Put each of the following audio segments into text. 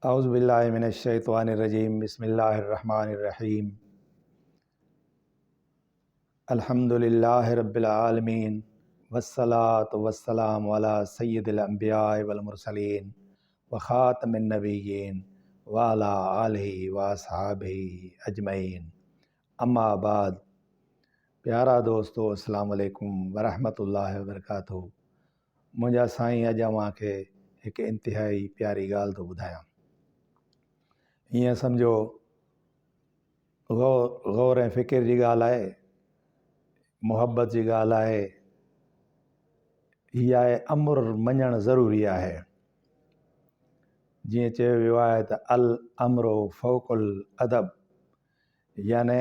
औज़ुबिल्लाहि मिनश्शैतानिर्रजीम बिस्मिल्लाहिर्रहमानिर्रहीम अल्हम्दुलिल्लाहि रब्बिल आलमीन वस्सलातु वस्सलामु अला सय्यिदिल अंबियाइ वल मुरसलीन व खातमिन नबिय्यीन व अला आलिहि व अस्हाबिहि अजमईन। अम्मा बाद। प्यारा दोस्तों, अस्सलामु अलैकुम व रहमतुल्लाहि व बरकातुहू। मुंहिंजा साईं अॼु अव्हांखे हिकु इंतिहाई प्यारी ॻाल्हि थो ॿुधायां। हीअं सम्झो गौर ऐं फ़िकिर जी ॻाल्हि आहे, मुहबत जी ॻाल्हि आहे। हीअ आहे अमुर मञणु ज़रूरी आहे। जीअं चयो वियो आहे त अल अमरो फ़ौक़ुल अदब, याने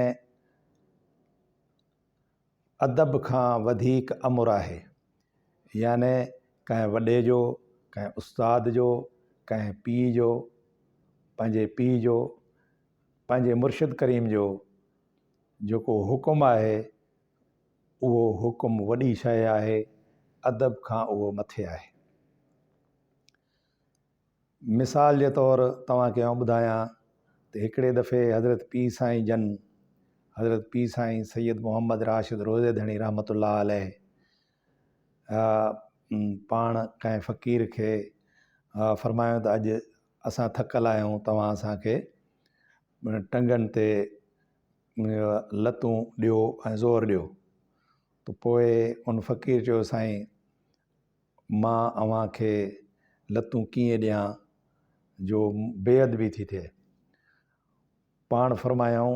अदब खां वधीक अमुर आहे। याने कंहिं वॾे जो, कंहिं उस्ताद जो, कंहिं पीउ जो, पंहिंजे पीउ जो, पंहिंजे मुर्शिद करीम जो जेको हुकुम आहे, उहो हुकुम वॾी शइ आहे, अदब खां उहो मथे आहे। मिसाल जे तौरु तव्हांखे आउं ॿुधायां त हिकिड़े दफ़े हज़रत पीर साईं जन, हज़रत पीर साईं सैयद मोहम्मद राशिद रोज़े धणी रहमतुल्लाह अलैह पाण कंहिं फ़क़ीर खे फरमायो त अॼु असां थकल आहियूं, तव्हां असांखे टंगनि ते लतूं ॾियो ऐं ज़ोर ॾियो। त पोइ उन फ़क़ीर चयो, साईं मां अव्हांखे लतूं कीअं ॾियां जो बेअदबी थी थिए। पाण फरमायूं,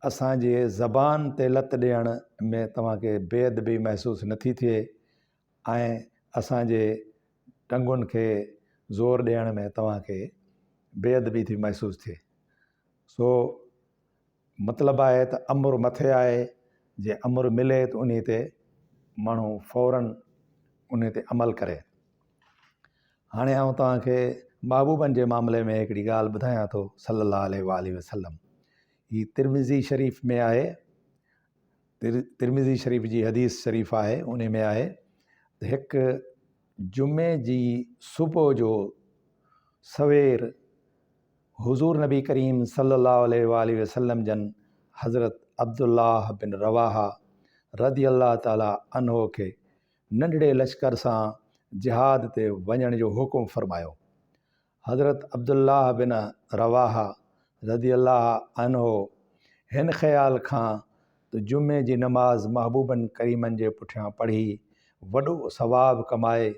असांजे ज़बान ते लत ॾियण में तव्हांखे बेअदबी महसूसु नथी थिए ऐं असांजे टंगुनि खे ज़ोर ॾियण में तव्हांखे बेअदबी थी महसूसु थिए। सो मतिलबु आहे त अमुर मथे आहे। जे अमुर मिले त उन ते माण्हू फ़ौरन उन ते अमल करे। हाणे आउं तव्हांखे महबूबनि जे मामले में हिकिड़ी ॻाल्हि ॿुधायां थो सल्लल्लाहु अलैहि वसल्लम। ही तिरमिज़ी शरीफ़ में आहे, तिरमिज़ी शरीफ़ जी हदीस शरीफ़ आहे। उन में आहे त हिकु जुमे जी सुबुह जो सवेर हुज़ूर नबी करीम सल्लल्लाहु अलैहि वसल्लम जन हज़रत अब्दुल्लाह बिन रवाहा रज़ी अल्लाह ताला अन्हो खे नंढड़े लश्कर सां जिहाद ते वञण जो हुकुम फरमायो। हज़रत अब्दुल्लाह बिन रवाहा रज़ी अल्लाह अन्हो हिन ख़्याल खां त जुमे जी नमाज़ महबूबनि करीमनि जे पुठियां पढ़ी वॾो सवाब कमाए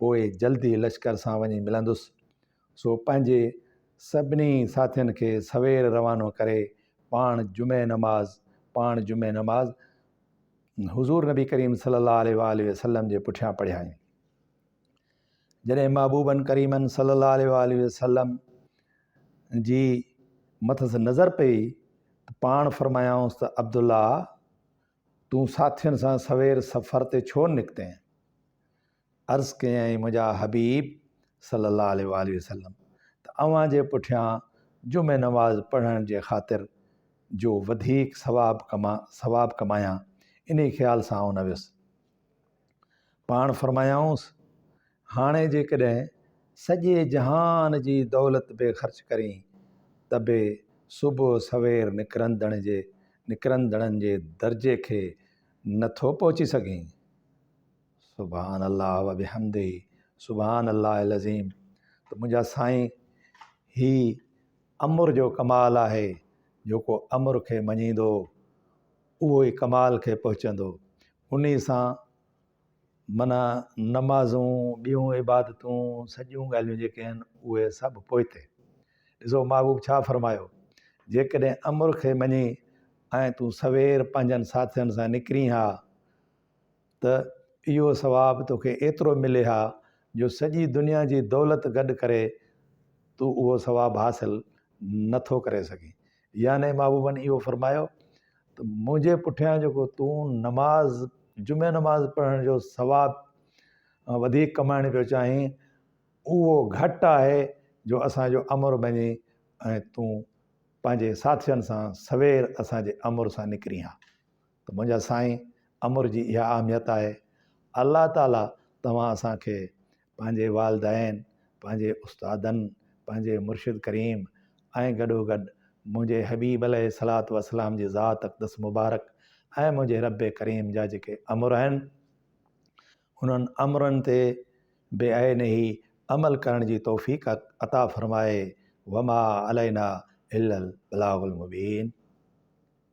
पोइ जल्दी लश्कर सां वञी मिलंदुसि, सो पंहिंजे सभिनी साथियुनि खे सवेर रवानो करे पाण जुमे नमाज़ हुज़ूर नबी करीम सल्लल्लाहु अलैहि वसल्लम जे पुठियां पढ़ियाई। जॾहिं महबूबनि करीमनि सल्लल्लाहु अलैहि वसल्लम जी मथस नज़र पई त पाण फरमायाऊंसि त अब्दुल्ला, तूं साथियुनि सां सवेर सफ़र ते छो निकिते? अर्ज़ु कयईं, मुंहिंजा हबीब सल्लल्लाहु अलैहि वसल्लम, त अव्हां जे पुठियां जुमे नमाज़ पढ़ण जे ख़ातिर जो वधीक सवाब कमायां, इन ख़्याल सां आउं न वियुसि। पाण फरमायाऊंसि, हाणे जेकॾहिं सॼे जहान जी दौलत बि ख़र्च करी त बि सुबुह सवेर निकिरंदड़नि जे दर्जे खे नथो पहुची सघीं। सुभान अल्लाह व बिहम्दिही सुभान अल्लाहिल अज़ीम। त मुंहिंजा साईं, ही अमुर जो कमाल आहे। जेको अमुर खे मञींदो उहो ई कमाल खे पहुचंदो। उन सां माना नमाज़ूं, ॿियूं इबादतूं, सॼियूं ॻाल्हियूं जेके आहिनि उहे सभु पोइते। ॾिसो महबूब छा फरमायो, जेकॾहिं अमुर खे मञी ऐं तूं सवेर पंहिंजनि साथियुनि सां निकिरी हा त इहो सवाबु तोखे एतिरो मिले हा जो सॼी दुनिया जी दौलत गॾु करे तूं उहो सवाबु हासिलु नथो करे सघीं। याने महबूबनि इहो फरमायो त मुंहिंजे पुठियां जेको तूं जुमे नमाज़ पढ़ण जो सवाबु वधीक कमाइण पियो चाहीं, उहो घटि आहे जो असांजो अमुर मञी ऐं तूं पंहिंजे साथियुनि सां सवेर असांजे अमुर सां निकिरी हा। त मुंहिंजा साईं, अमुर जी इहा अहमियत आहे। अल्लाह ताला तव्हां असांखे पंहिंजे वालिदैन, पंहिंजे उस्तादनि, पंहिंजे मुर्शिद करीम ऐं गॾोगॾु मुंहिंजे हबीब अलैहिस्सलातु वस्सलाम जी ज़ात अक़दस मुबारक ऐं मुंहिंजे रब करीम जा जेके अमर आहिनि उन्हनि अमरनि ते बेअनही अमल करण जी तौफ़ीक़ अता फ़रमाए। वमा अलैना इल्लल बलागुल मुबीन।